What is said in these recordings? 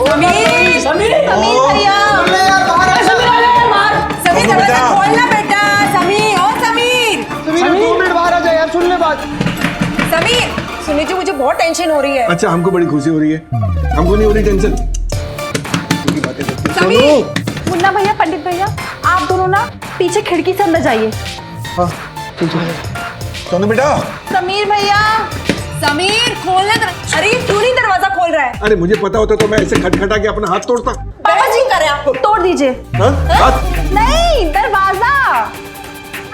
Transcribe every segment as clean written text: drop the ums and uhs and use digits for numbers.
समीर समीर भैया समीर दरवाजा खोलना बेटा। समीर और समीर 2 मिनट बाहर आ जा यार, सुन ले बात। समीर सुनिए जी, मुझे बहुत टेंशन हो रही है। अच्छा, हमको बड़ी खुशी हो रही है, हमको नहीं हो रही टेंशन। समीर मुन्ना भैया, पंडित भैया, आप दोनों ना पीछे खिड़की से अंदर जाइए। हाँ ठीक है। सोनू बेटा। समीर भैया। समीर खोलना अरे ये क्यों नहीं दरवाजा खोल रहा है? अरे मुझे पता होता तो मैं ऐसे खटखटा के अपना हाथ तोड़ता। बाबा जी करे आप तोड़ दीजिए। हाथ नहीं, दरवाजा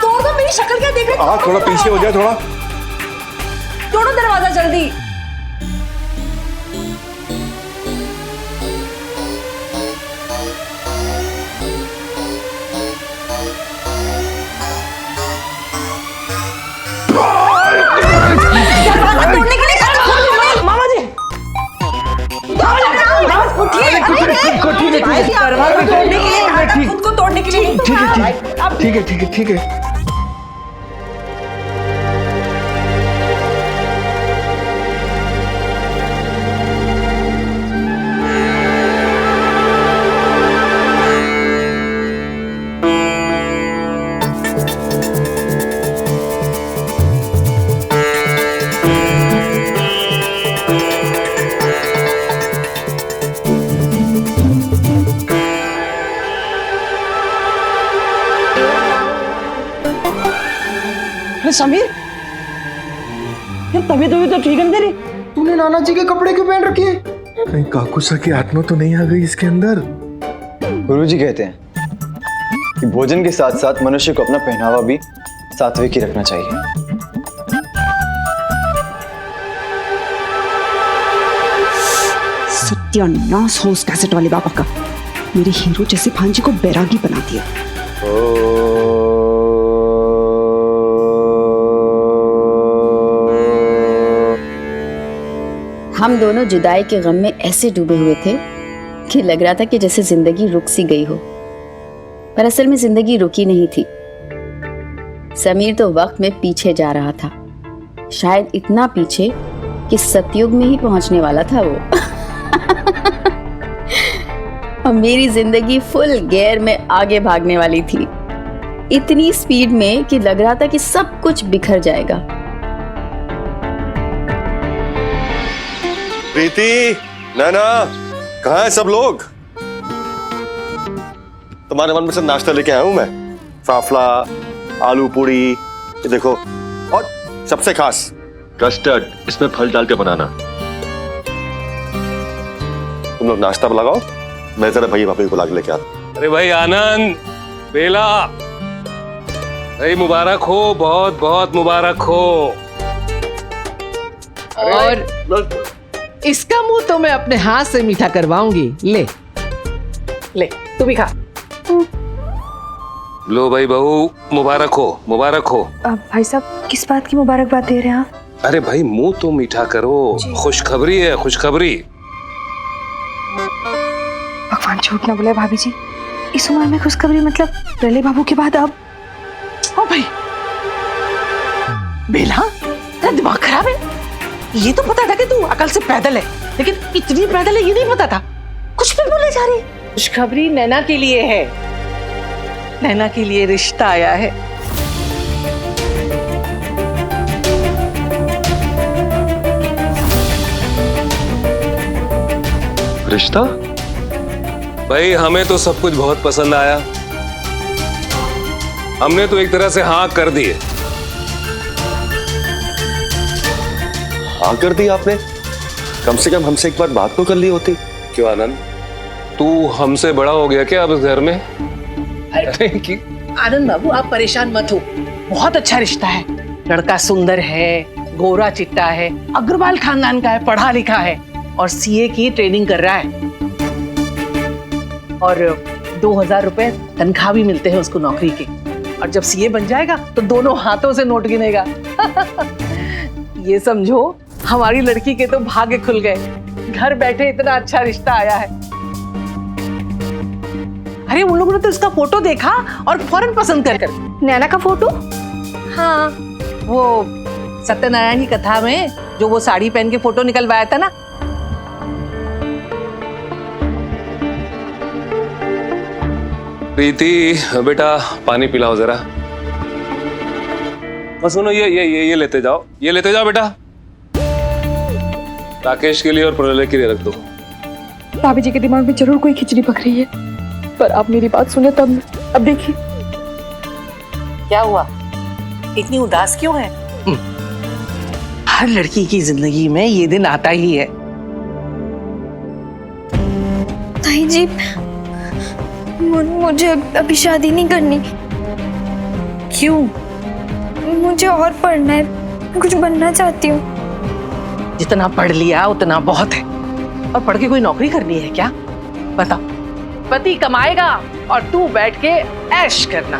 तोड़ दो। मेरी शक्ल क्या देख रहे हो? थोड़ा पीछे हो जाए, थोड़ा तोड़ो दरवाजा जल्दी। तोड़ने के लिए मामा जी। दरवाजा तोड़ने के लिए खुद को तोड़ने के लिए। ठीक है। अरे समीर, यार तबीयत तो ठीक है ना तेरी? तूने नाना जी के कपड़े क्यों पहन रखे हैं? कहीं काकुसा की आत्मा तो नहीं आ गई इसके अंदर? गुरुजी कहते हैं कि भोजन के साथ साथ मनुष्य को अपना पहनावा भी सात्विक ही रखना चाहिए। सत्यानाश हो उस कैसेट वाले बाबा का। मेरे हीरो जैसे भांजी को बैरागी बना दिया। हम दोनों जुदाई के गम में ऐसे डूबे हुए थे कि लग रहा था कि जैसे जिंदगी रुक सी गई हो, पर असल में जिंदगी रुकी नहीं थी। समीर तो वक्त में पीछे जा रहा था, शायद इतना पीछे कि सतयुग में ही पहुंचने वाला था वो। और मेरी जिंदगी फुल गियर में आगे भागने वाली थी, इतनी स्पीड में कि लग रहा था कि सब कुछ बिखर जाएगा। प्रीति, नैना, कहाँ है सब लोग? तुम्हारे मन में से नाश्ता लेके आया हूं मैं। फाफला, आलू पूरी, ये देखो, और सबसे खास कस्टर्ड, इसमें फल डाल के बनाना। तुम लोग नाश्ता लगाओ, मैं जरा भैया भाभी को ला के लेके आता। अरे भाई आनंद, बेला, भाई मुबारक हो, बहुत बहुत मुबारक हो। और इसका मुंह तो मैं अपने हाथ से मीठा करवाऊंगी। ले ले, तू भी खा। लो भाई बहू, मुबारक हो, मुबारक हो। भाई साहब, किस बात की मुबारकबाद दे रहे हैं आप? अरे भाई मुंह तो मीठा करो, खुशखबरी है, खुशखबरी। भगवान झूठ ना बोले भाभी जी, इस उम्र में खुशखबरी मतलब रले बाबू के बाद अब? ओ भाई बेला, तेरा दिमाग खराब है? ये तो पता था कि तू अकल से पैदल है, लेकिन इतनी पैदल है ये नहीं पता था। कुछ भी बोले जा रही। खुशखबरी नैना के लिए है, नैना के लिए रिश्ता आया है। रिश्ता? भाई हमें तो सब कुछ बहुत पसंद आया, हमने तो एक तरह से हाँ कर दी है। हाँ कर दी आपने? कम से कम हमसे एक बार बात तो कर ली होती। क्यों आनंद, तू हमसे बड़ा हो गया क्या अब इस घर में? अरे आनंद बाबू, आप परेशान मत हो, बहुत अच्छा रिश्ता है। लड़का सुंदर है, गोरा चिट्टा है, अग्रवाल खानदान का है, पढ़ा लिखा है और सीए की ट्रेनिंग कर रहा है। और 2000 रुपए तनख्वाह भी मिलते हैं उसको नौकरी के। और जब सीए बन जाएगा तो दोनों हाथों से नोट गिनेगा। ये समझो हमारी लड़की के तो भाग्य खुल गए, घर बैठे इतना अच्छा रिश्ता आया है। अरे उन लोगों ने तो इसका फोटो देखा और फौरन पसंद कर। नैना का फोटो? हाँ, वो सत्यनारायण की कथा में जो वो साड़ी पहन के फोटो निकलवाया था ना। प्रीति बेटा पानी पिलाओ जरा। बस सुनो, ये लेते जाओ, ये लेते जाओ बेटा। राकेश के लिए और प्रलय के लिए रख दो। भाभी जी के दिमाग में जरूर कोई खिचड़ी पक रही है, पर आप मेरी बात सुने तब। अब देखिए क्या हुआ, इतनी उदास क्यों है? हर लड़की की जिंदगी में ये दिन आता ही है। ताई जी, मुझे अभी शादी नहीं करनी। क्यों? मुझे और पढ़ना है, मैं कुछ बनना चाहती हूँ। जितना पढ़ लिया उतना बहुत है। और पढ़ के कोई नौकरी करनी है क्या? बताओ, पति कमाएगा और तू बैठ के ऐश करना।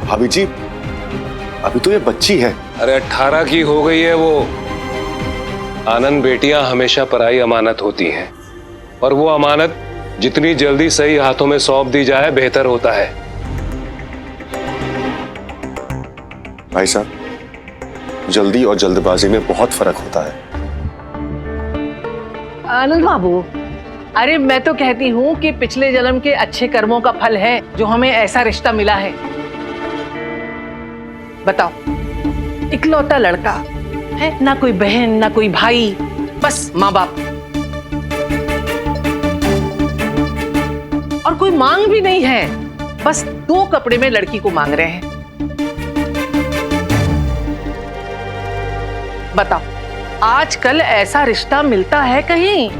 भाभी जी, अभी तो ये बच्ची है। अरे 18 की हो गई है वो। आनंद, बेटियां हमेशा पराई अमानत होती हैं, और वो अमानत जितनी जल्दी सही हाथों में सौंप दी जाए बेहतर होता है। भाई साहब, जल्दी और जल्दबाजी में बहुत फर्क होता है। आनंद बाबू, अरे मैं तो कहती हूँ कि पिछले जन्म के अच्छे कर्मों का फल है जो हमें ऐसा रिश्ता मिला है। बताओ, इकलौता लड़का है, ना कोई बहन ना कोई भाई, बस माँ बाप, और कोई मांग भी नहीं है, बस 2 कपड़े में लड़की को मांग रहे हैं। बताओ, आजकल ऐसा रिश्ता मिलता है कहीं?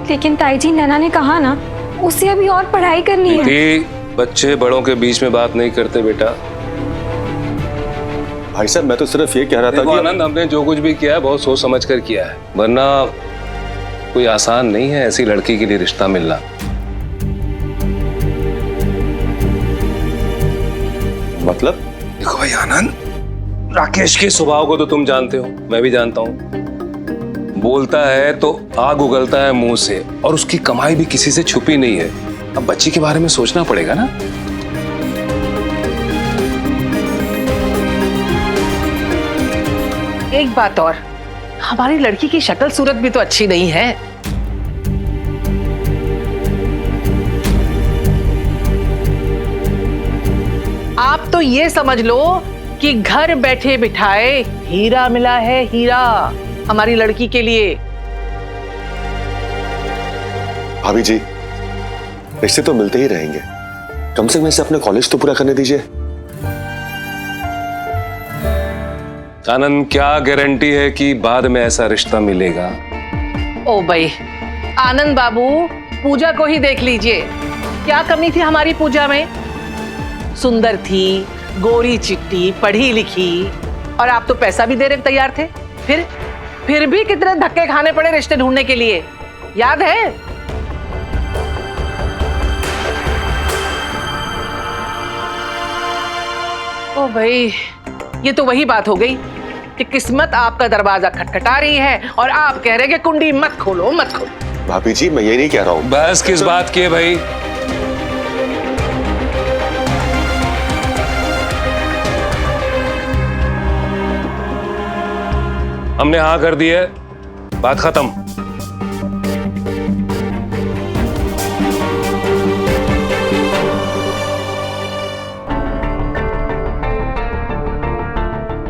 लेकिन ताई जी, नैना ने कहा ना, उसे अभी और पढ़ाई करनी है। बच्चे बड़ों के बीच में बात नहीं करते बेटा। भाई साहब, मैं तो सिर्फ ये कह रहा था कि आनंद, हमने जो कुछ भी किया है बहुत सोच समझ कर किया है, वरना कोई आसान नहीं है ऐसी लड़की के लिए रिश्ता मिलना। मतलब? देखो भाई आनंद, राकेश के स्वभाव को तो तुम जानते हो, मैं भी जानता हूँ। बोलता है तो आग उगलता है मुंह से, और उसकी कमाई भी किसी से छुपी नहीं है। अब बच्ची के बारे में सोचना पड़ेगा ना। एक बात और, हमारी लड़की की शक्ल सूरत भी तो अच्छी नहीं है। आप तो ये समझ लो कि घर बैठे बिठाए हीरा मिला है, हीरा, हमारी लड़की के लिए। भाभी जी, रिश्ते तो मिलते ही रहेंगे, कम से कम इसे अपने कॉलेज तो पूरा करने दीजिए। आनंद, क्या गारंटी है कि बाद में ऐसा रिश्ता मिलेगा? ओ भाई आनंद बाबू, पूजा को ही देख लीजिए, क्या कमी थी हमारी पूजा में? सुंदर थी, गोरी चिट्टी, पढ़ी लिखी, और आप तो पैसा भी देने तैयार थे। फिर भी कितने धक्के खाने पड़े रिश्ते ढूंढने के लिए, याद है? ओ भाई, ये तो वही बात हो गई कि किस्मत आपका दरवाजा खटखटा रही है और आप कह रहे हैं कि कुंडी मत खोलो मत खोलो। भाभी जी, मैं ये नहीं कह रहा हूं। बस किस बात की है भाई? हमने हाँ कर दी है, बात खत्म।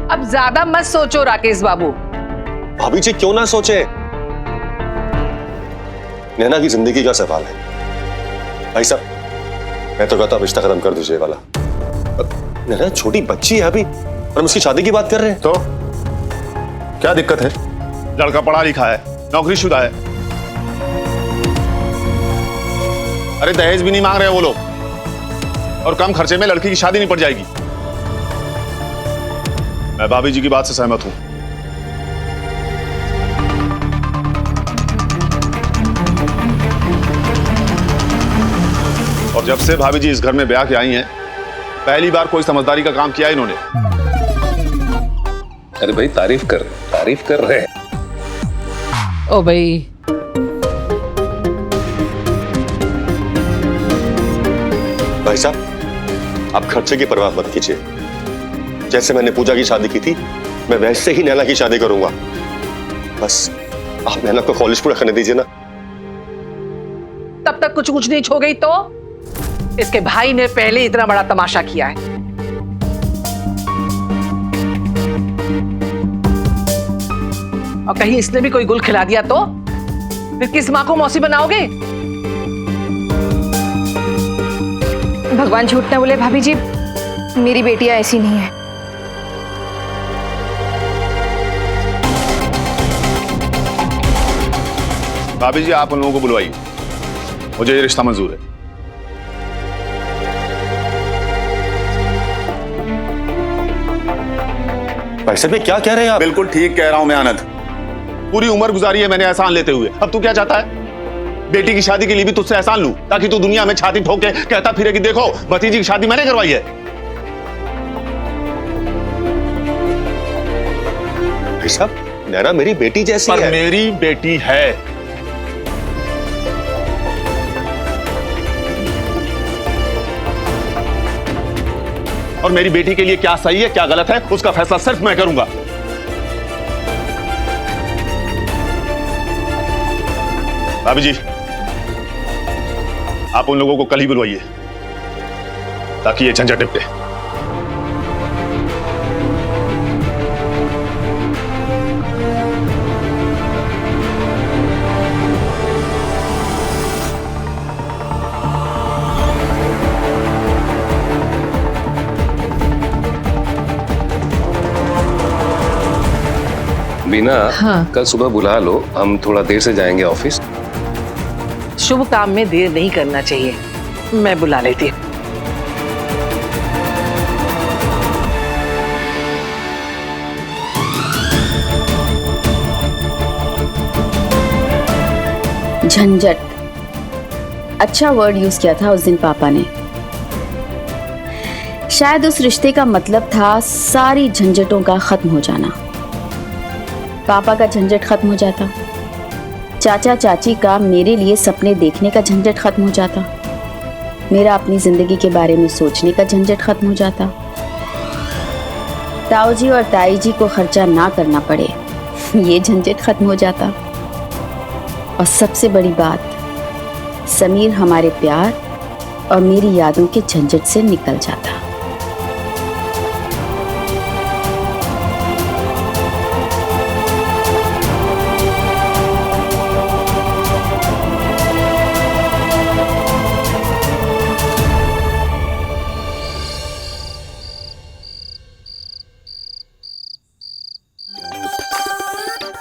अब ज्यादा मत सोचो राकेश बाबू। भाभी जी, क्यों ना सोचे, नैना की जिंदगी का सवाल है। भाई साहब, मैं तो कहता रिश्ता खत्म कर दीजिए वाला। नैना छोटी बच्ची है अभी, और हम उसकी शादी की बात कर रहे हैं। तो क्या दिक्कत है? लड़का पढ़ा लिखा है, नौकरीशुदा है। अरे दहेज भी नहीं मांग रहे वो लोग, और कम खर्चे में लड़की की शादी निपट जाएगी। मैं भाभी जी की बात से सहमत हूं। और जब से भाभी जी इस घर में ब्याह के आई हैं, पहली बार कोई समझदारी का काम किया इन्होंने। अरे भाई, तारीफ कर रहे हैं। ओ भाई, भाई साहब, आप खर्चे की परवाह मत कीजिए। जैसे मैंने पूजा की शादी की थी, मैं वैसे ही नैना की शादी करूंगा। बस आप नैना को कॉलेज पूरा करने दीजिए ना। तब तक कुछ नहीं हो गई तो इसके भाई ने पहले इतना बड़ा तमाशा किया है। और कहीं इसने भी कोई गुल खिला दिया तो फिर किस माँ को मौसी बनाओगे? भगवान झूठ ना बोले भाभी जी, मेरी बेटियां ऐसी नहीं है। भाभी जी आप उन लोगों को बुलवाइए, मुझे ये रिश्ता मंजूर है। भाई साहब ये क्या कह रहे हैं आप? बिल्कुल ठीक कह रहा हूं मैं आनंद, पूरी उम्र गुजारी है मैंने एहसान लेते हुए, अब तू क्या चाहता है? बेटी की शादी के लिए भी तुझसे एहसान लूं ताकि तू दुनिया में छाती ठोक के कहता फिरे कि देखो भतीजी की शादी मैंने करवाई है। भाई साहब नैना मेरी बेटी जैसी पर है। मेरी बेटी है। और मेरी बेटी के लिए क्या सही है क्या गलत है उसका फैसला सिर्फ मैं करूंगा। भाभी जी आप उन लोगों को कल ही बुलवाइए ताकि ये झंझट निपटे। बीना, हाँ। कल सुबह बुला लो, हम थोड़ा देर से जाएंगे ऑफिस। शुभ काम में देर नहीं करना चाहिए, मैं बुला लेती हूँ। झंझट, अच्छा वर्ड यूज किया था उस दिन पापा ने। शायद उस रिश्ते का मतलब था सारी झंझटों का खत्म हो जाना। पापा का झंझट खत्म हो जाता, चाचा चाची का मेरे लिए सपने देखने का झंझट खत्म हो जाता, मेरा अपनी जिंदगी के बारे में सोचने का झंझट खत्म हो जाता, ताऊ जी और ताई जी को खर्चा ना करना पड़े ये झंझट खत्म हो जाता, और सबसे बड़ी बात समीर हमारे प्यार और मेरी यादों के झंझट से निकल जाता।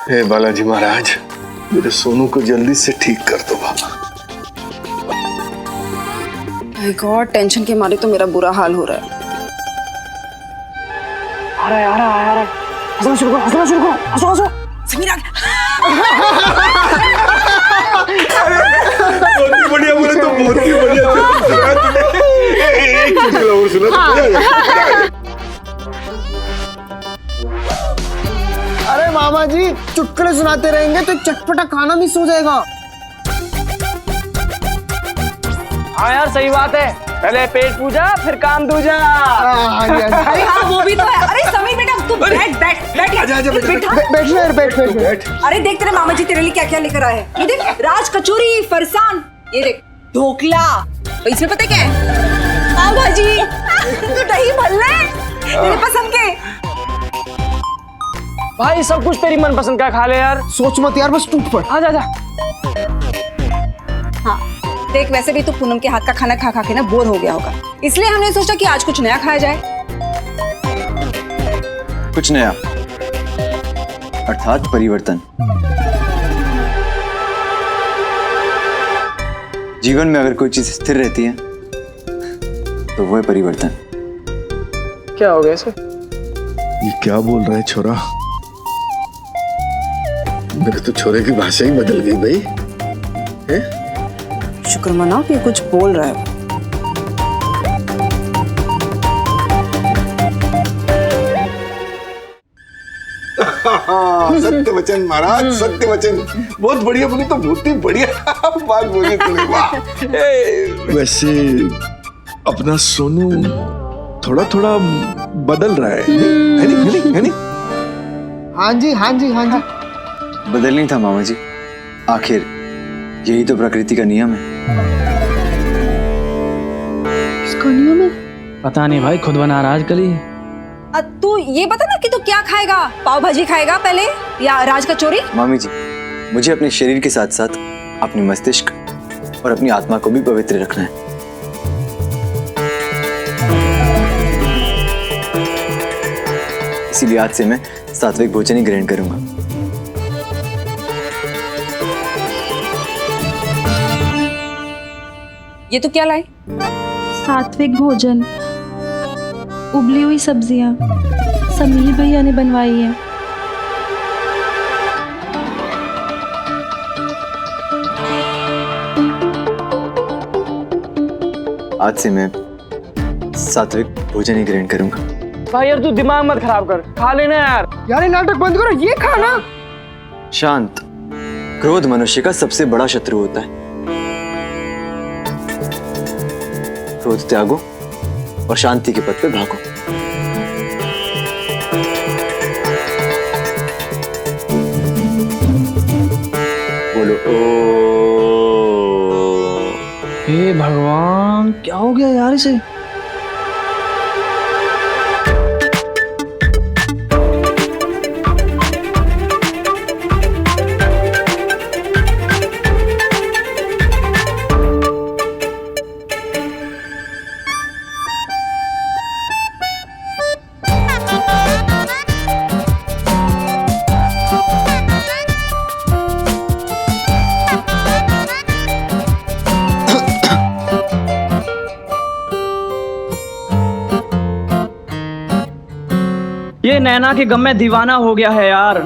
हे बालाजी महाराज, मेरे सोनू को जल्दी से ठीक कर दो बाबा। माय गॉड, टेंशन के मारे तो मेरा बुरा हाल हो रहा है। आ रहा है आ रहा है आ रहा है, हंसना शुरू करो हंसना शुरू करो, हंसो हंसो। समीर आ गया। बहुत ही बढ़िया बोले तो बहुत ही बढ़िया सुना तुमने। एक चुटकुला और सुना तो मजा आ जाएगा। अरे मामा जी चुटकुले सुनाते रहेंगे तो चटपटा खाना मिस हो जाएगा। हाँ यार सही बात है, पहले पेट पूजा फिर काम दूजा। अरे हाँ वो भी तो है। अरे समीर बेटा तू बैठ बैठ बैठ बैठ। अरे देख तेरे मामा जी तेरे लिए क्या क्या लेकर आए हैं। ये देख राज कचौरी, फरसान, ये देख ढोकला, तो इसमें पता क्या है? पाव भाजी, तो दही भल्ले तेरे पसंद के। भाई सब कुछ तेरी मनपसंद का खा ले यार। सोच मत यार, बस टूट पड़। आ जा जा। हाँ देख वैसे भी तू पूनम के हाथ का खाना खा खा के ना बोर हो गया होगा, इसलिए हमने सोचा कि आज कुछ नया खाया जाए। कुछ नया अर्थात परिवर्तन। जीवन में अगर कोई चीज स्थिर रहती है तो वो है परिवर्तन। क्या हो गया इसे? ये क्या बोल रहा है छोरा? मेरे तो छोरे की भाषा ही बदल गई भाई। शुक्र मनाओ कि कुछ बोल रहा है। सत्य वचन महाराज, सत्य वचन। बहुत बढ़िया बोली, तो बहुत ही बढ़िया बात बोली तूने, वाह। वैसे अपना सोनू थोड़ा थोड़ा बदल रहा है नहीं? हाँ जी हाँ जी हाँ जी। बदलनी था मामा जी, आखिर यही तो प्रकृति का नियम है। पता नहीं भाई, खुद बना रहा आजकल ही। तू ये बता ना कि तू क्या खाएगा, पाव भाजी खाएगा पहले या राज कचौरी? मामी जी, मुझे अपने शरीर के साथ साथ अपनी मस्तिष्क और अपनी आत्मा को भी पवित्र रखना है। इसीलिए आज से मैं सात्विक भोजन ही ग्रहण करूंगा। ये तो क्या लाई? सात्विक भोजन, उबली हुई सब्जियां समीर भैया ने बनवाई है। आज से मैं सात्विक भोजन ही ग्रहण करूंगा। भाई यार तू दिमाग मत खराब कर, खा लेना यार। यार ये नाटक बंद करो, ये खाना। शांत। क्रोध मनुष्य का सबसे बड़ा शत्रु होता है। क्रोध त्यागो और शांति के पथ पे भागो। बोलो ओ। हे भगवान, क्या हो गया यार इसे? ये नैना के गम में दीवाना हो गया है यार।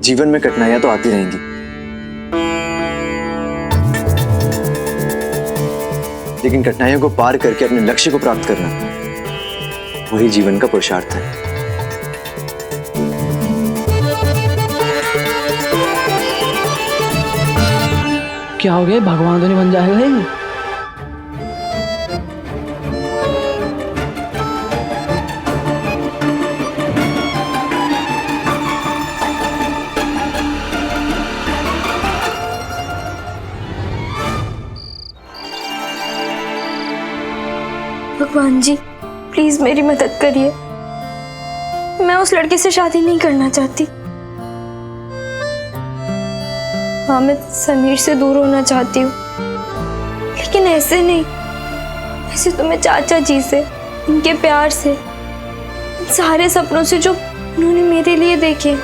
जीवन में कठिनाइयां तो आती रहेंगी, लेकिन कठिनाइयों को पार करके अपने लक्ष्य को प्राप्त करना, वही जीवन का पुरुषार्थ है। क्या हो गया, भगवान तो नहीं बन जाएगा ये? भगवान जी प्लीज मेरी मदद करिए, मैं उस लड़के से शादी नहीं करना चाहती। हाँ मैं समीर से दूर होना चाहती हूँ, लेकिन ऐसे नहीं, ऐसे तो मैं चाचा जी से, इनके प्यार से, इन सारे सपनों से जो उन्होंने मेरे लिए देखे,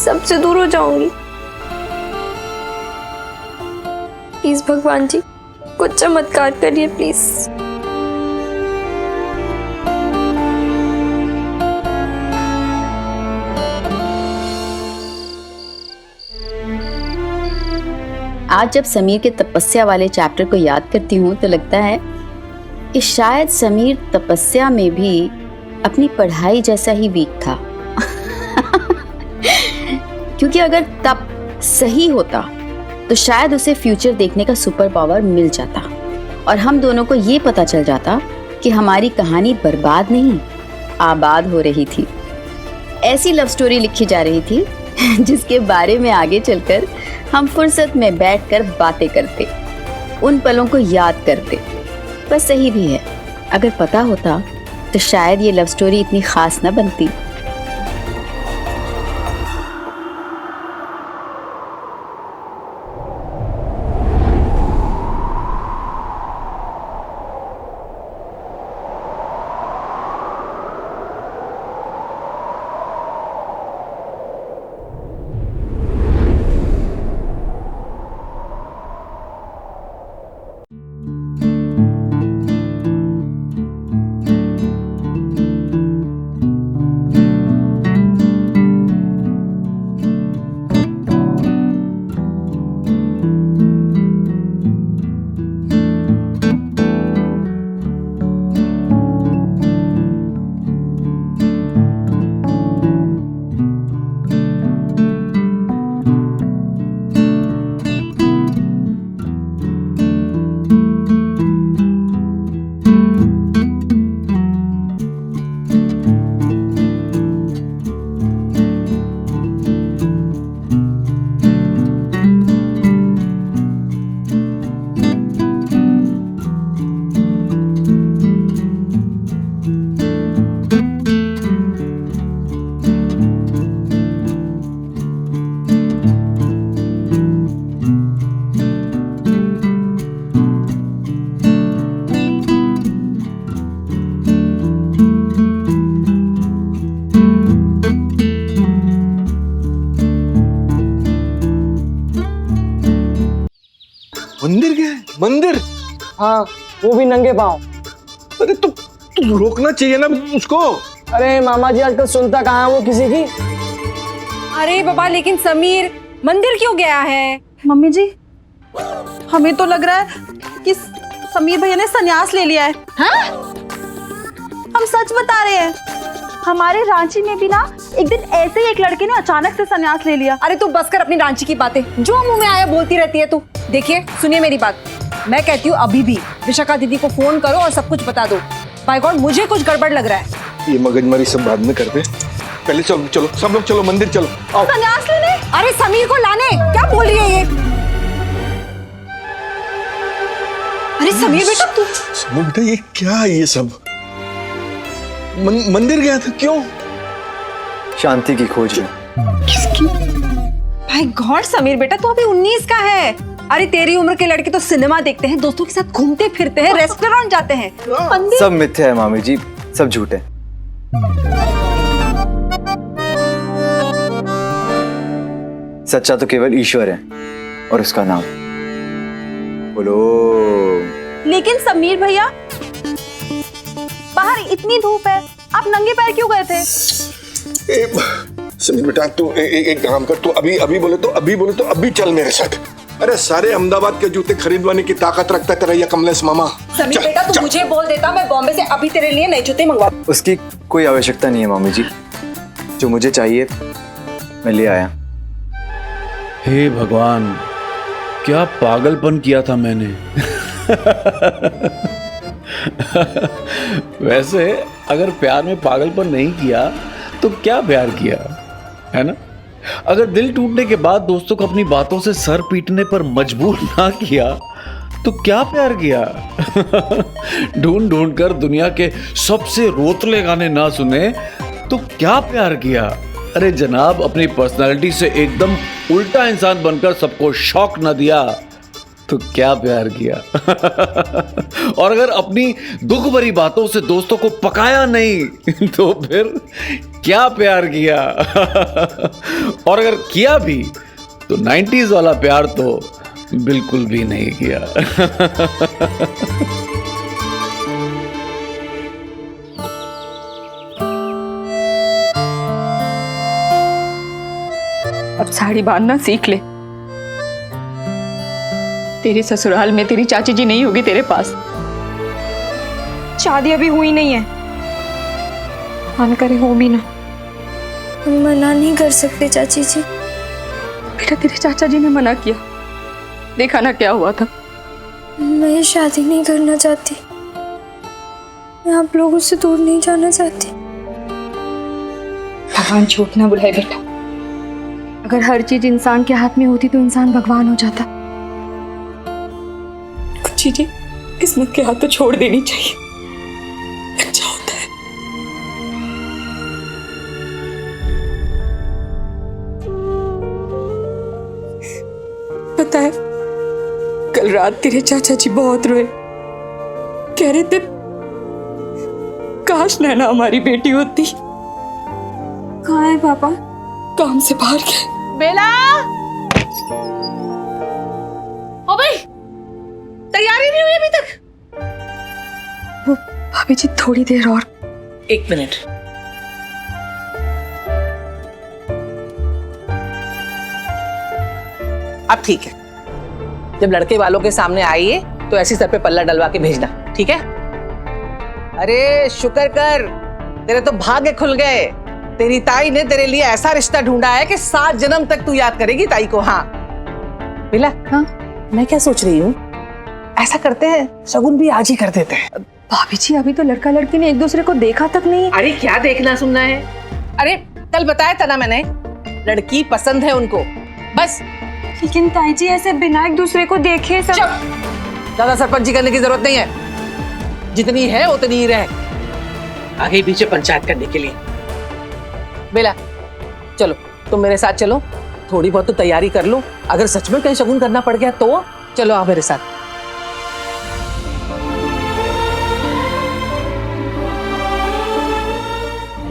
सबसे दूर हो जाऊंगी। प्लीज भगवान जी कुछ चमत्कार करिए प्लीज। आज जब समीर के तपस्या वाले चैप्टर को याद करती हूँ तो लगता है कि शायद समीर तपस्या में भी अपनी पढ़ाई जैसा ही वीक था। क्योंकि अगर तप सही होता तो शायद उसे फ्यूचर देखने का सुपर पावर मिल जाता और हम दोनों को ये पता चल जाता कि हमारी कहानी बर्बाद नहीं, आबाद हो रही थी। ऐसी लव स्टोरी लिखी जा रही थी जिसके बारे में आगे चलकर हम फुर्सत में बैठकर बातें करते, उन पलों को याद करते। बस सही भी है, अगर पता होता तो शायद ये लव स्टोरी इतनी खास न बनती। हाँ, वो भी नंगे पाँव। अरे तू रोकना चाहिए ना उसको। अरे मामा जी आजकल सुनता कहाँ है वो किसी की। अरे बाबा, लेकिन समीर मंदिर क्यों गया है? मम्मी जी, हमें तो लग रहा है कि समीर भैया ने संन्यास ले लिया है। हाँ? हम सच बता रहे हैं। हमारे रांची में भी ना एक दिन ऐसे ही एक लड़के ने अचानक से संन्यास ले लिया। अरे तू बस कर अपनी रांची की बातें, जो मुंह में आया बोलती रहती है तू। देखिए सुनिए मेरी बात, मैं कहती हूँ अभी भी विशाखा दीदी को फोन करो और सब कुछ बता दो। बाय गॉड, मुझे कुछ गड़बड़ लग रहा है। ये मगजमारी सब बाद में करते, पहले चलो चलो सब लोग चलो मंदिर चलो। आओ। संन्यास लेने? अरे समीर को लाने? क्या बोल रही है ये? अरे समीर बेटा तू। समीर बेटा ये क्या है ये सब? मंदिर गया था क्यों? शांति की खोज में। किसकी? भाई गॉड समीर बेटा, तू अभी 19 का है। अरे तेरी उम्र के लड़के तो सिनेमा देखते हैं, दोस्तों के साथ घूमते फिरते हैं, रेस्टोरेंट जाते हैं। मंदिर? सब मिथ्या है मामी जी, सब झूठ है। सच्चा तो केवल ईश्वर है और उसका नाम। बोलो। लेकिन समीर भैया, बाहर इतनी धूप है, आप नंगे पैर क्यों गए थे? समीर बेटा तू एक काम कर, तू अभी बोले तो अभी चल मेरे साथ। अरे सारे अहमदाबाद के जूते खरीदवाने की ताकत रखता तेरा ये कमलेश मामा। समीर बेटा तू मुझे बोल देता, मैं बॉम्बे से अभी तेरे लिए नए जूते मंगवा। उसकी कोई आवश्यकता नहीं है मामी जी, जो मुझे चाहिए मैं ले आया। हे भगवान, क्या पागलपन किया था मैंने। वैसे अगर प्यार में पागलपन नहीं किया तो क्या प्यार किया, है ना? अगर दिल टूटने के बाद दोस्तों को अपनी बातों से सर पीटने पर मजबूर ना किया तो क्या प्यार किया। ढूंढ ढूंढ कर दुनिया के सबसे रोतले गाने ना सुने तो क्या प्यार किया। अरे जनाब, अपनी पर्सनालिटी से एकदम उल्टा इंसान बनकर सबको शॉक ना दिया तो क्या प्यार किया। और अगर अपनी दुख भरी बातों से दोस्तों को पकाया नहीं तो फिर क्या प्यार किया। और अगर किया भी तो 90s वाला प्यार तो बिल्कुल भी नहीं किया। अब साड़ी बांधना सीख ले। तेरे ससुराल में तेरी चाची जी नहीं होगी तेरे पास। शादी अभी हुई नहीं है। मन करे हो भी ना। हम मना नहीं कर सकते चाची जी। बेटा तेरे चाचा जी ने मना किया, देखा ना क्या हुआ था। मैं शादी नहीं करना चाहती, मैं आप लोगों से दूर नहीं जाना चाहती। भगवान झूठ ना बुलाए बेटा। अगर हर चीज इंसान के हाथ में होती तो इंसान भगवान हो जाता। कुछ चीजें किस्मत के हाथ तो छोड़ देनी चाहिए, अच्छा होता है। पता है कल रात तेरे चाचा जी बहुत रोए, कह रहे थे काश नैना हमारी बेटी होती। कहाँ है पापा? काम से बाहर गए। बेला, ओ भाई तैयारी नहीं हुई अभी तक? वो भाभी जी थोड़ी देर और। एक मिनट। अब ठीक है, जब लड़के वालों के सामने आइए तो ऐसी सर पे पल्ला डलवा के भेजना, ठीक है? अरे शुक्र कर, तेरे तो भाग्य खुल गए। तेरी ताई ने तेरे लिए ऐसा रिश्ता ढूंढा है कि 7 जन्म तक तू याद करेगी ताई को। हाँ बिला, हाँ मैं क्या सोच रही हूँ, ऐसा करते हैं शगुन भी आज ही कर देते हैं। भाभी जी अभी तो लड़का लड़की ने एक दूसरे को देखा तक नहीं। अरे क्या देखना सुनना है? अरे कल बताया था ना मैंने, लड़की पसंद है उनको, बस। लेकिन ताई जी ऐसे बिना एक दूसरे को देखे सब। ज्यादा सरपंची करने की जरूरत नहीं है, जितनी है उतनी ही रहे, आगे पीछे पंचायत करने के लिए। बेला चलो तुम मेरे साथ चलो, थोड़ी बहुत तो तैयारी कर लो, अगर सच में कहीं शगुन करना पड़ गया तो चलो आओ मेरे साथ।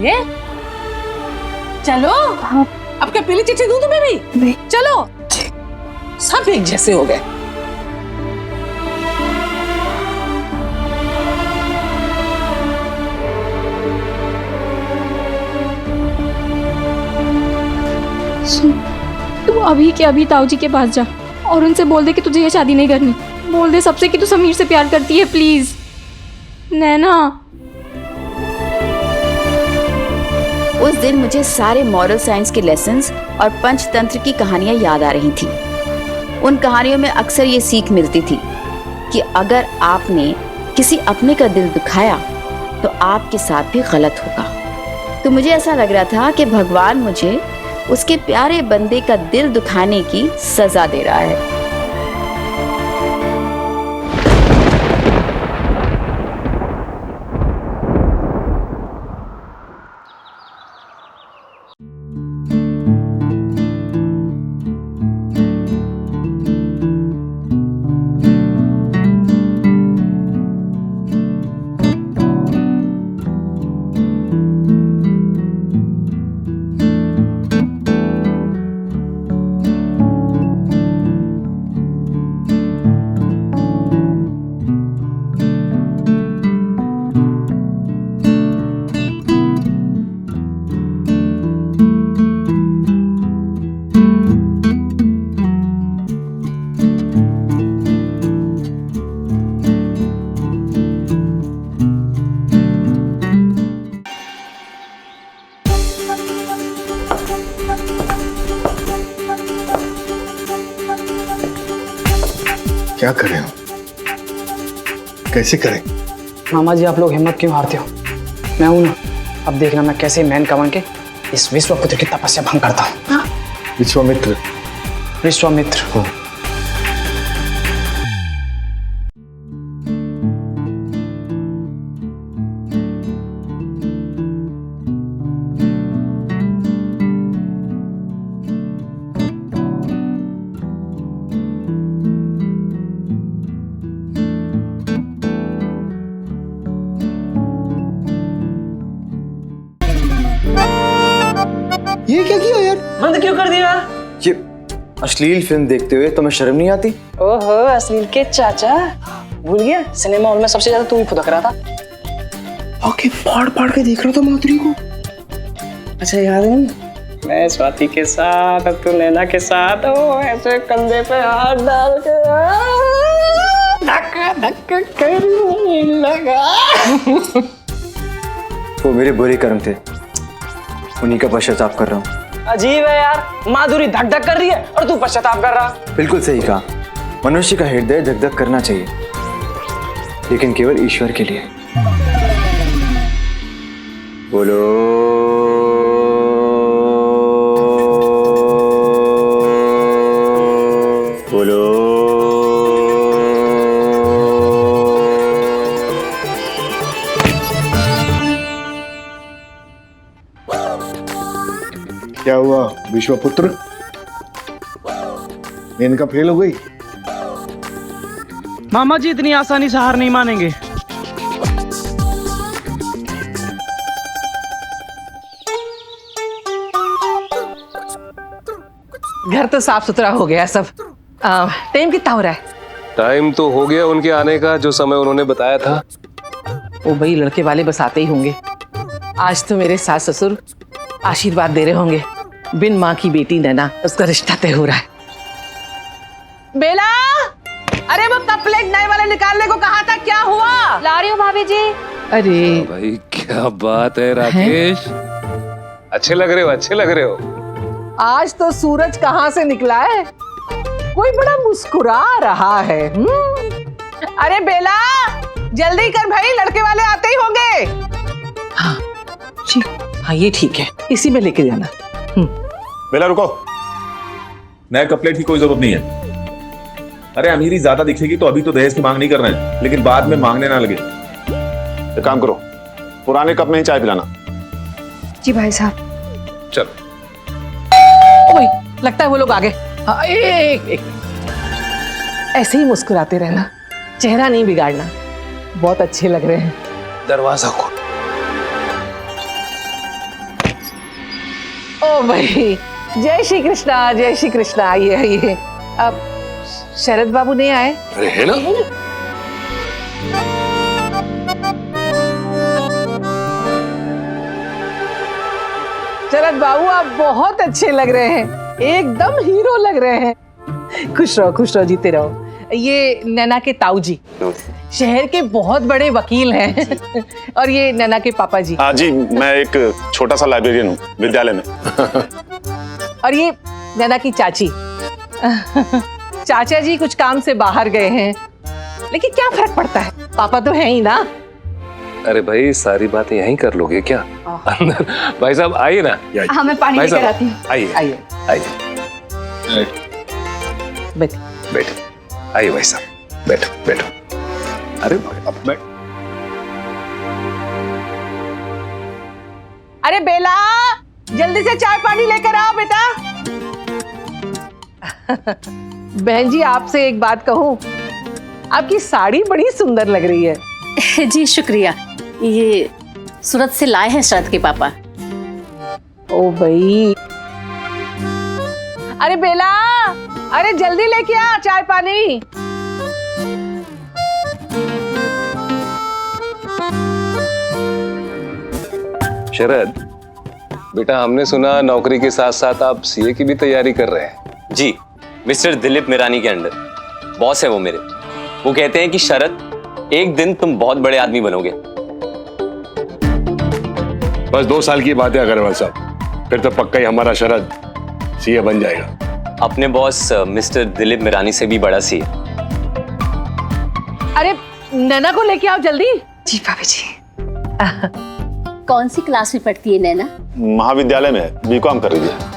ये चलो। हाँ। अब क्या पीली चिट्ठी दूं तुम्हें भी? नहीं। चलो सब एक जैसे हो गए। सुन, तू अभी के अभी ताऊ जी के पास जा और उनसे बोल दे कि तुझे ये शादी नहीं करनी। बोल दे सबसे कि तू समीर से प्यार करती है, प्लीज। नैना। उस दिन मुझे सारे मॉरल साइंस के लेसन्स और पंचतंत्र की कहानियां याद आ रही थी। उन कहानियों में अक्सर ये सीख मिलती थी कि अगर आपने किसी अपने का दिल दुखाया तो आपके साथ भी गलत होगा। तो मुझे ऐसा लग रहा था कि भगवान मुझे उसके प्यारे बंदे का दिल दुखाने की सजा दे रहा है। क्या करें हम? कैसे करें? मामा जी आप लोग हिम्मत क्यों हारते हो? मैं हूं ना, अब देखना मैं कैसे मैन कमान के इस विश्वपुत्र की तपस्या भंग करता हूँ। विश्वामित्र। विश्वामित्र। हाँ। ये क्या किया यार? बंद क्यों कर दिया? ये अश्लील फिल्म देखते हुए तुम्हें शर्म नहीं आती? ओहो अश्लील के चाचा, भूल गया सिनेमा हॉल में सबसे ज्यादा तू ही फुदक रहा था। ओके, फाड़ फाड़ के देख रहा था माधुरी को। अच्छा याद है मैं स्वाति के साथ अब तू नैना के साथ हो, ऐसे कंधे पे हाथ डाल के धक्का धक्का करने लगा। वो मेरे बुरे कर्म थे, उन्हीं का पश्चाताप कर रहा हूँ। अजीब है यार, माधुरी धक धक कर रही है और तू पश्चाताप कर रहा। बिल्कुल सही कहा, मनुष्य का हृदय धक धक करना चाहिए, लेकिन केवल ईश्वर के लिए। बोलो बोलो क्या हुआ विश्वपुत्र? मेनका फेल हो गई? मामा जी इतनी आसानी से हार नहीं मानेंगे। घर तो साफ सुथरा हो गया सब। टाइम कितना हो रहा है? टाइम तो हो गया उनके आने का, जो समय उन्होंने बताया था। वो भाई लड़के वाले बस आते ही होंगे। आज तो मेरे सास ससुर आशीर्वाद दे रहे होंगे। बिन माँ की बेटी नैना, उसका रिश्ता तय हो रहा है। बेला, अरे वो कप प्लेट नए वाले निकालने को कहा था, क्या हुआ? ला रही हूँ भाभी जी। अरे भाई क्या बात है राकेश, अच्छे लग रहे हो, अच्छे लग रहे हो। आज तो सूरज कहाँ से निकला है? कोई बड़ा मुस्कुरा रहा है। अरे बेला जल्दी कर भाई, लड़के वाले आते ही होंगे। हाँ जी, हाँ ये ठीक है, इसी में लेके जाना। बेला रुको, नए कपलेट की कोई जरूरत नहीं है। अरे अमीरी ज्यादा दिखेगी तो अभी तो दहेज की मांग नहीं कर रहे हैं, लेकिन बाद में मांगने ना लगे। एक काम करो, पुराने कप में ही चाय पिलाना। जी भाई साहब। चलो। ओ भाई लगता है वो लोग आ गए। हाँ, एक ऐसे ही मुस्कुराते रहना, चेहरा नहीं बिगाड़ना। बहुत अच्छे लग रहे हैं। दरवाजा खोल। ओ भाई जय श्री कृष्णा, जय श्री कृष्णा। आइए आइए। अब शरद बाबू नहीं आए? अरे है ना। शरद बाबू आप बहुत अच्छे लग रहे हैं। एकदम हीरो लग रहे हैं। खुश रहो जीते रहो। ये नैना के ताऊ जी शहर के बहुत बड़े वकील हैं और ये नैना के पापा जी। हाँ जी, मैं एक छोटा सा लाइब्रेरियन हूँ विद्यालय में। और ये नैना की चाची चाचा जी कुछ काम से बाहर गए हैं, लेकिन क्या फर्क पड़ता है, पापा तो है ही ना। अरे भाई सारी बातें यहीं कर लोगे क्या अंदर? भाई साहब आइए ना। हाँ मैं पानी लेकर आती हूँ। आइए आइए आइए बैठ बैठो। आइए भाई साहब बैठो। अरे अब बैठ। अरे बेला जल्दी से चाय पानी लेकर आओ बेटा। बहन जी आपसे एक बात कहूं, आपकी साड़ी बड़ी सुंदर लग रही है। जी शुक्रिया, ये सूरत से लाए हैं शरद के पापा। ओ भाई, अरे बेला अरे जल्दी लेके आ चाय पानी। शरद बेटा, हमने सुना नौकरी के साथ साथ आप सीए की भी तैयारी कर रहे हैं। जी, मिस्टर दिलीप मिरानी के अंडर बॉस है वो मेरे। वो कहते हैं कि शरद एक दिन तुम बहुत बड़े आदमी बनोगे। बस 2 साल की बात है अग्रवाल साहब, फिर तो पक्का ही हमारा शरद सीए बन जाएगा। अपने बॉस मिस्टर दिलीप मिरानी से भी बड़ा सीए। अरे नैना को लेके आओ जल्दी। जी भाभी जी। कौन सी क्लास में पढ़ती है नैना? महाविद्यालय में बीकॉम कर रही है।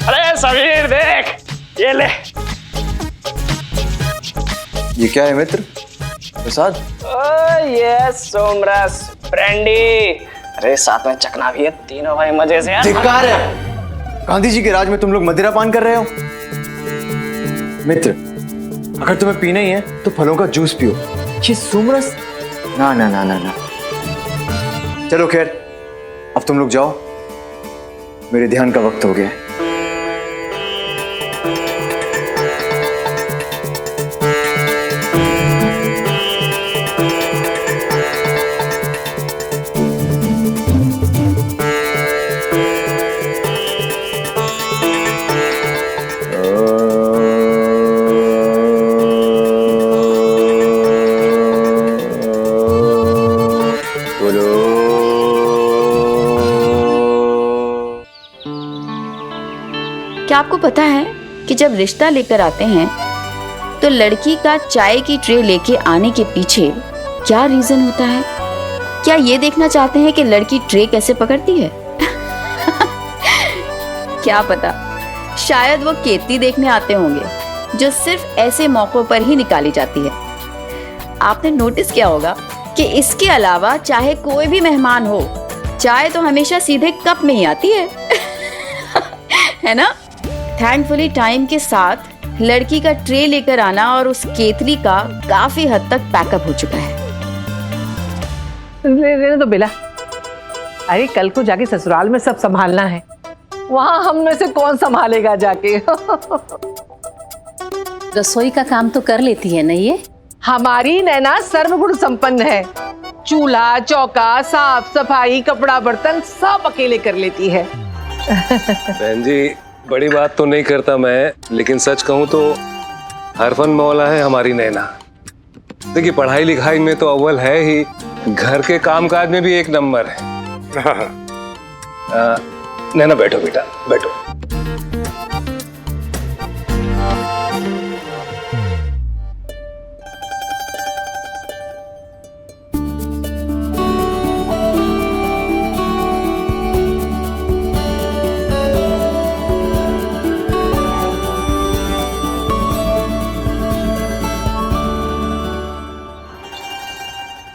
अरे समीर देख, ये ले। ये क्या है मित्र? प्रसाद? ये सोमरस ब्रांडी। अरे साथ में चकना भी है, तीनों भाई मजे से। धिक्कार है, गांधी जी के राज में तुम लोग मदिरा पान कर रहे हो। मित्र, अगर तुम्हें पीना ही है तो फलों का जूस पियो। ये सोमरस ना ना ना ना ना। चलो खैर, अब तुम लोग जाओ, मेरे ध्यान का वक्त हो गया है। क्या आपको पता है कि जब रिश्ता लेकर आते हैं तो लड़की का चाय की ट्रे लेके आने के पीछे क्या रीजन होता है? क्या ये देखना चाहते हैं कि लड़की ट्रे कैसे पकड़ती है? क्या पता, शायद वो केतली देखने आते होंगे जो सिर्फ ऐसे मौकों पर ही निकाली जाती है। आपने नोटिस किया होगा कि इसके अलावा चाहे कोई भी मेहमान हो, चाय तो हमेशा सीधे कप में ही आती है। है ना? थैंकफुली टाइम के साथ लड़की का ट्रे लेकर आना और उस केतली का काफी हद तक पैकअप हो चुका है। रहने दो बेला, अरे कल को जाके ससुराल में सब संभालना है, वहां हम में से कौन संभालेगा जाके। रसोई का काम तो कर लेती है ना ये? हमारी नैना सर्वगुण संपन्न है, चूल्हा चौका साफ सफाई कपड़ा बर्तन सब अकेले कर लेती है। बहन जी, बड़ी बात तो नहीं करता मैं, लेकिन सच कहूं तो हरफन मौला है हमारी नैना। देखिए, पढ़ाई लिखाई में तो अव्वल है ही, घर के कामकाज में भी एक नंबर है। नैना बैठो बेटा, बैठो।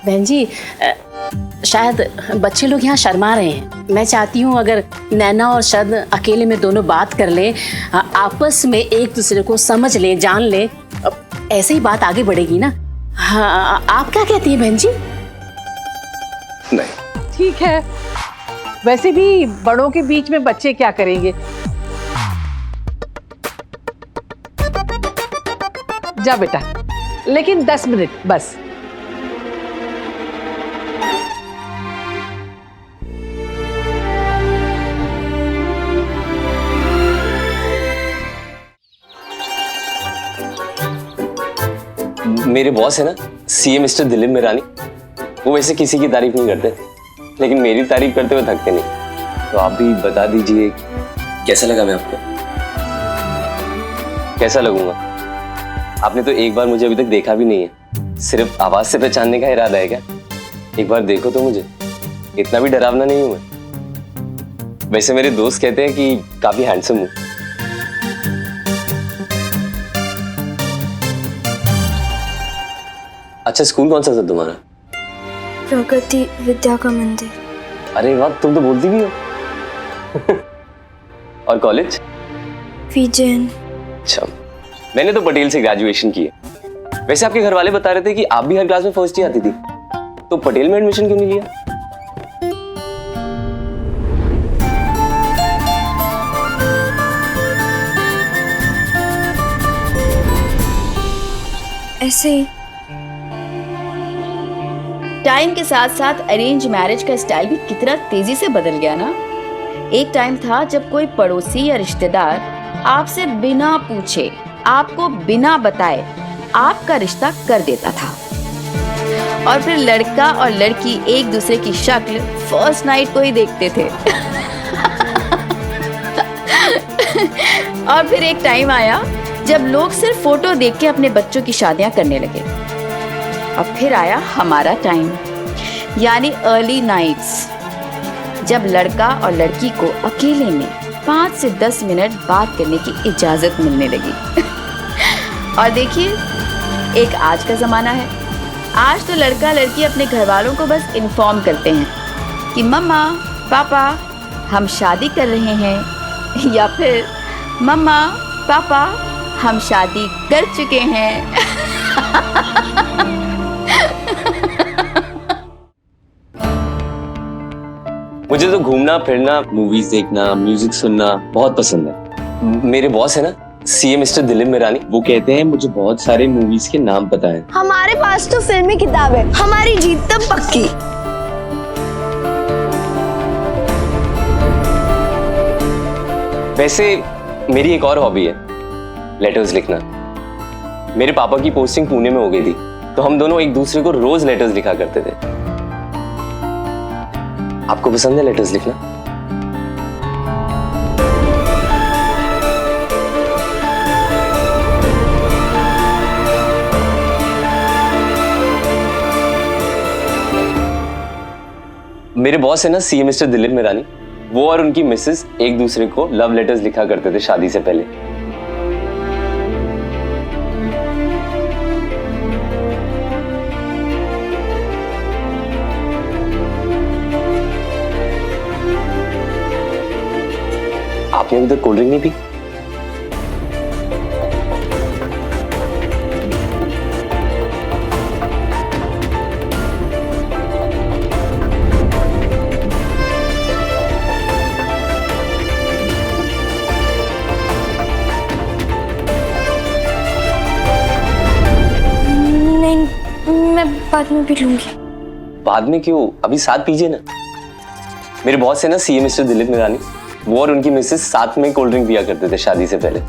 बहन जी, शायद बच्चे लोग यहाँ शर्मा रहे हैं। मैं चाहती हूँ अगर नैना और शरद अकेले में दोनों बात कर लें, आपस में एक दूसरे को समझ लें, जान लें, ऐसे ही बात आगे बढ़ेगी ना। हाँ, आप क्या कहती हैं बहन जी? नहीं, ठीक है, वैसे भी बड़ों के बीच में बच्चे क्या करेंगे। जा बेटा, लेकिन 10 मिनट बस। मेरे बॉस है ना सीए मिस्टर दिलीप मिरानी, वो वैसे किसी की तारीफ नहीं करते, लेकिन मेरी तारीफ करते हुए थकते नहीं। तो आप भी बता दीजिए कैसा लगा मैं आपको? कैसा लगूंगा? आपने तो एक बार मुझे अभी तक देखा भी नहीं है, सिर्फ आवाज से पहचानने का इरादा है क्या? एक बार देखो तो मुझे, इतना भी डरावना नहीं हूं मैं। वैसे मेरे दोस्त कहते हैं कि काफी हैंडसम हूं। अच्छा, स्कूल कौन सा था तुम्हारा? प्रगति विद्या का मंदिर। अरे वाह, तुम तो बोलती भी हो। और कॉलेज? विजयन। अच्छा, मैंने तो पटेल से ग्रेजुएशन की है। वैसे आपके घर वाले बता रहे थे कि आप भी हर क्लास में फर्स्ट ही आती थी, तो पटेल में एडमिशन क्यों नहीं लिया? ऐसे ही। टाइम के साथ साथ अरेंज मैरिज का स्टाइल भी कितना तेजी से बदल गया ना। एक टाइम था जब कोई पड़ोसी या रिश्तेदार आपसे बिना पूछे, आपको बिना बताए आपका रिश्ता कर देता था, और फिर लड़का और लड़की एक दूसरे की शक्ल फर्स्ट नाइट को ही देखते थे। और फिर एक टाइम आया जब लोग सिर्फ फोटो देख के अपने बच्चों की शादियां करने लगे। अब फिर आया हमारा टाइम, यानी अर्ली नाइट्स, जब लड़का और लड़की को अकेले में 5 से 10 मिनट बात करने की इजाजत मिलने लगी। और देखिए, एक आज का जमाना है। आज तो लड़का लड़की अपने घर वालों को बस इन्फॉर्म करते हैं कि मम्मा पापा हम शादी कर रहे हैं, या फिर मम्मा पापा हम शादी कर चुके हैं। मुझे तो घूमना फिरना, मूवीज देखना, म्यूजिक सुनना बहुत पसंद है। मेरे बॉस है ना सीए मिस्टर दिलीप मिरानी, वो कहते हैं मुझे बहुत सारे मूवीज के नाम पता है। हमारे पास तो फिल्मी किताब है, हमारी जीत तो पक्की। वैसे मेरी एक और हॉबी है, लेटर्स लिखना। मेरे पापा की पोस्टिंग पुणे में हो गई थी, तो हम दोनों एक दूसरे को रोज लेटर्स लिखा करते थे। आपको पसंद है लेटर्स लिखना? मेरे बॉस है ना सीए मिस्टर दिलीप मिरानी, वो और उनकी मिसेस एक दूसरे को लव लेटर्स लिखा करते थे शादी से पहले। आपने अभी तक कोल्ड ड्रिंक नहीं पी? मैं बाद में पी लूंगी। बाद में क्यों, अभी साथ पीजिए ना। मेरे बॉस है ना सीए मिस्टर दिलीप मिरानी, वो और उनकी मिसेस साथ में कोल्ड ड्रिंक पिया करते थे शादी से पहले।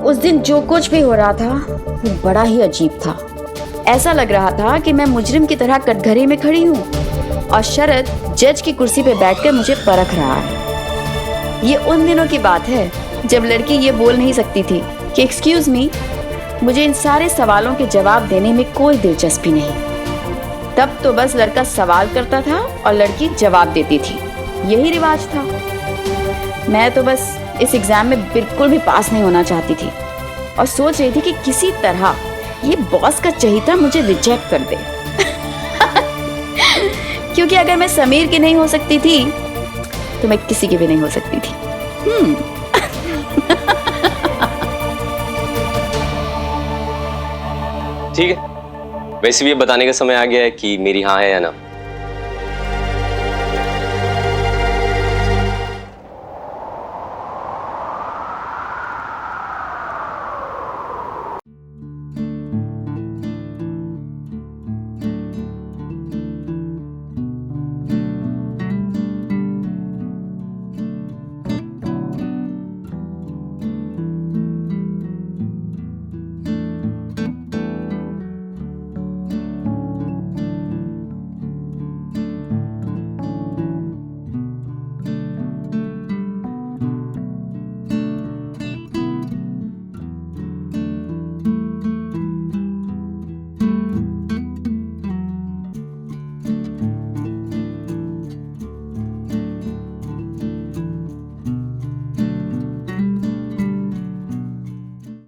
उस दिन जो कुछ भी हो रहा था वो बड़ा ही अजीब था। ऐसा लग रहा था कि मैं मुजरिम की तरह कटघरे में खड़ी हूँ और शरद जज की कुर्सी पे बैठकर मुझे परख रहा है। ये उन दिनों की बात है जब लड़की ये बोल नहीं सकती थी कि एक्सक्यूज मी, मुझे इन सारे सवालों के जवाब देने में कोई दिलचस्पी नहीं। तब तो बस लड़का सवाल करता था और लड़की जवाब देती थी, यही रिवाज था। मैं तो बस इस एग्जाम में बिल्कुल भी पास नहीं होना चाहती थी और सोच रही थी कि किसी तरह ये बॉस का चहीता मुझे रिजेक्ट कर दे। क्योंकि अगर मैं समीर की नहीं हो सकती थी तो मैं किसी की भी नहीं हो सकती थी। ठीक है, वैसे भी ये बताने का समय आ गया है कि मेरी हाँ है या ना।